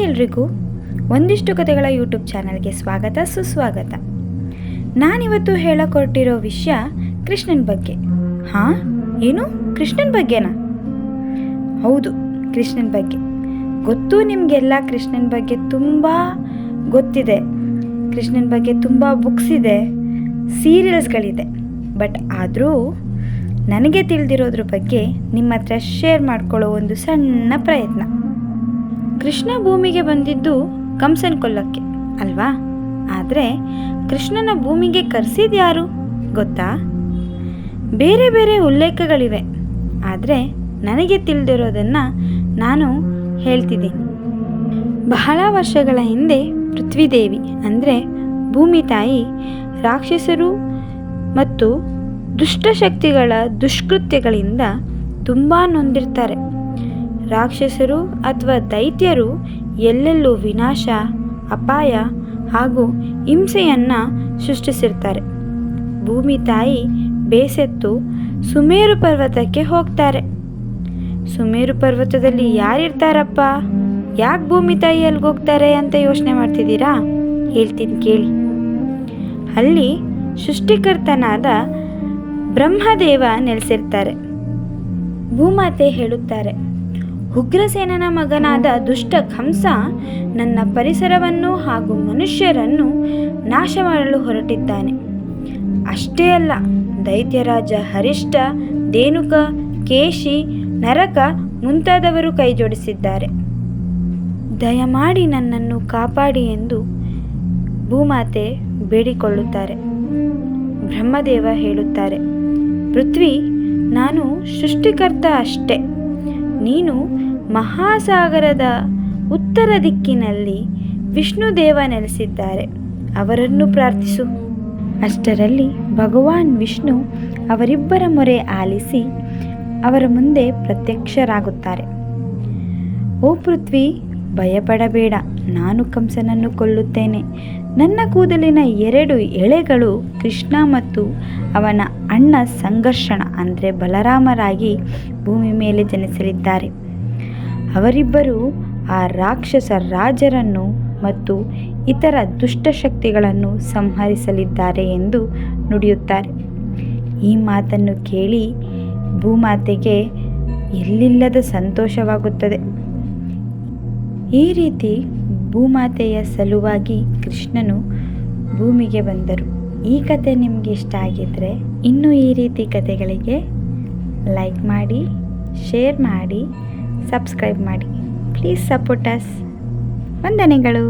ಎಲ್ರಿಗೂ ಒಂದಿಷ್ಟು ಕಥೆಗಳ ಯೂಟ್ಯೂಬ್ ಚಾನಲ್ಗೆ ಸ್ವಾಗತ ಸುಸ್ವಾಗತ. ನಾನಿವತ್ತು ಹೇಳಕೊಟ್ಟಿರೋ ವಿಷಯ ಕೃಷ್ಣನ ಬಗ್ಗೆ. ಏನು ಕೃಷ್ಣನ ಬಗ್ಗೆನಾ? ಹೌದು, ಕೃಷ್ಣನ ಬಗ್ಗೆ. ಗೊತ್ತು ನಿಮಗೆಲ್ಲ ಕೃಷ್ಣನ ಬಗ್ಗೆ ತುಂಬ ಗೊತ್ತಿದೆ. ಕೃಷ್ಣನ ಬಗ್ಗೆ ತುಂಬ ಬುಕ್ಸ್ ಇದೆ, ಸೀರಿಯಲ್ಸ್ಗಳಿದೆ. ಬಟ್ ಆದರೂ ನನಗೆ ತಿಳಿದಿರೋದ್ರ ಬಗ್ಗೆ ನಿಮ್ಮ ಹತ್ರ ಶೇರ್ ಮಾಡ್ಕೊಳ್ಳೋ ಒಂದು ಸಣ್ಣ ಪ್ರಯತ್ನ. ಕೃಷ್ಣ ಭೂಮಿಗೆ ಬಂದಿದ್ದು ಕಂಸನ ಕೊಲ್ಲಕ್ಕೆ ಅಲ್ವಾ? ಆದರೆ ಕೃಷ್ಣನ ಭೂಮಿಗೆ ಕರೆಸಿದ್ದು ಯಾರು ಗೊತ್ತಾ? ಬೇರೆ ಬೇರೆ ಉಲ್ಲೇಖಗಳಿವೆ, ಆದರೆ ನನಗೆ ತಿಳಿದಿರೋದನ್ನು ನಾನು ಹೇಳ್ತಿದ್ದೀನಿ. ಬಹಳ ವರ್ಷಗಳ ಹಿಂದೆ ಪೃಥ್ವಿದೇವಿ ಅಂದರೆ ಭೂಮಿ ತಾಯಿ ರಾಕ್ಷಸರು ಮತ್ತು ದುಷ್ಟಶಕ್ತಿಗಳ ದುಷ್ಕೃತ್ಯಗಳಿಂದ ತುಂಬ ನೊಂದಿರ್ತಾರೆ. ರಾಕ್ಷಸರು ಅಥವಾ ದೈತ್ಯರು ಎಲ್ಲೆಲ್ಲೂ ವಿನಾಶ, ಅಪಾಯ ಹಾಗೂ ಹಿಂಸೆಯನ್ನು ಸೃಷ್ಟಿಸಿರ್ತಾರೆ. ಭೂಮಿ ತಾಯಿ ಬೇಸತ್ತು ಸುಮೇರು ಪರ್ವತಕ್ಕೆ ಹೋಗ್ತಾರೆ. ಸುಮೇರು ಪರ್ವತದಲ್ಲಿ ಯಾರಿರ್ತಾರಪ್ಪ? ಯಾಕೆ ಭೂಮಿ ತಾಯಿ ಅಲ್ಲಿಗೆ ಹೋಗ್ತಾರೆ ಅಂತ ಯೋಚನೆ ಮಾಡ್ತಿದ್ದೀರಾ? ಹೇಳ್ತೀನಿ ಕೇಳಿ. ಅಲ್ಲಿ ಸೃಷ್ಟಿಕರ್ತನಾದ ಬ್ರಹ್ಮದೇವ ನೆಲೆಸಿರ್ತಾರೆ. ಭೂಮಾತೆ ಹೇಳುತ್ತಾರೆ, ಉಗ್ರಸೇನನ ಮಗನಾದ ದುಷ್ಟ ಕಂಸ ನನ್ನ ಪರಿಸರವನ್ನು ಹಾಗೂ ಮನುಷ್ಯರನ್ನು ನಾಶ ಮಾಡಲು ಹೊರಟಿದ್ದಾನೆ. ಅಷ್ಟೇ ಅಲ್ಲ, ದೈತ್ಯರಾಜ ಹರಿಷ್ಠ, ಧೇನುಕ, ಕೇಶಿ, ನರಕ ಮುಂತಾದವರು ಕೈಜೋಡಿಸಿದ್ದಾರೆ. ದಯಮಾಡಿ ನನ್ನನ್ನು ಕಾಪಾಡಿ ಎಂದು ಭೂಮಾತೆ ಬೇಡಿಕೊಳ್ಳುತ್ತಾರೆ. ಬ್ರಹ್ಮದೇವ ಹೇಳುತ್ತಾರೆ, ಪೃಥ್ವಿ, ನಾನು ಸೃಷ್ಟಿಕರ್ತ ಅಷ್ಟೆ. ನೀನು ಮಹಾಸಾಗರದ ಉತ್ತರ ದಿಕ್ಕಿನಲ್ಲಿ ವಿಷ್ಣುದೇವ ನೆಲೆಸಿದ್ದಾರೆ, ಅವರನ್ನು ಪ್ರಾರ್ಥಿಸು. ಅಷ್ಟರಲ್ಲಿ ಭಗವಾನ್ ವಿಷ್ಣು ಅವರಿಬ್ಬರ ಮೊರೆ ಆಲಿಸಿ ಅವರ ಮುಂದೆ ಪ್ರತ್ಯಕ್ಷರಾಗುತ್ತಾರೆ. ಓ ಪೃಥ್ವಿ, ಭಯಪಡಬೇಡ, ನಾನು ಕಂಸನನ್ನು ಕೊಲ್ಲುತ್ತೇನೆ. ನನ್ನ ಕೂದಲಿನ 2 ಎಳೆಗಳು ಕೃಷ್ಣ ಮತ್ತು ಅವನ ಅಣ್ಣ ಸಂಘರ್ಷಣ ಅಂದರೆ ಬಲರಾಮರಾಗಿ ಭೂಮಿ ಮೇಲೆ ಜನಿಸಲಿದ್ದಾರೆ. ಅವರಿಬ್ಬರು ಆ ರಾಕ್ಷಸ ರಾಜರನ್ನು ಮತ್ತು ಇತರ ದುಷ್ಟಶಕ್ತಿಗಳನ್ನು ಸಂಹರಿಸಲಿದ್ದಾರೆ ಎಂದು ನುಡಿಯುತ್ತಾರೆ. ಈ ಮಾತನ್ನು ಕೇಳಿ ಭೂಮಾತೆಗೆ ಎಲ್ಲಿಲ್ಲದ ಸಂತೋಷವಾಗುತ್ತದೆ. ಈ ರೀತಿ ಭೂಮಾತೆಯ ಸಲುವಾಗಿ ಕೃಷ್ಣನು ಭೂಮಿಗೆ ಬಂದರು. ಈ ಕತೆ ನಿಮಗೆ ಇಷ್ಟ ಆಗಿದ್ದರೆ ಇನ್ನೂ ಈ ರೀತಿ ಕತೆಗಳಿಗೆ ಲೈಕ್ ಮಾಡಿ, ಶೇರ್ ಮಾಡಿ, ಸಬ್ಸ್ಕ್ರೈಬ್ ಮಾಡಿ. Please support us. ವಂದನೆಗಳು.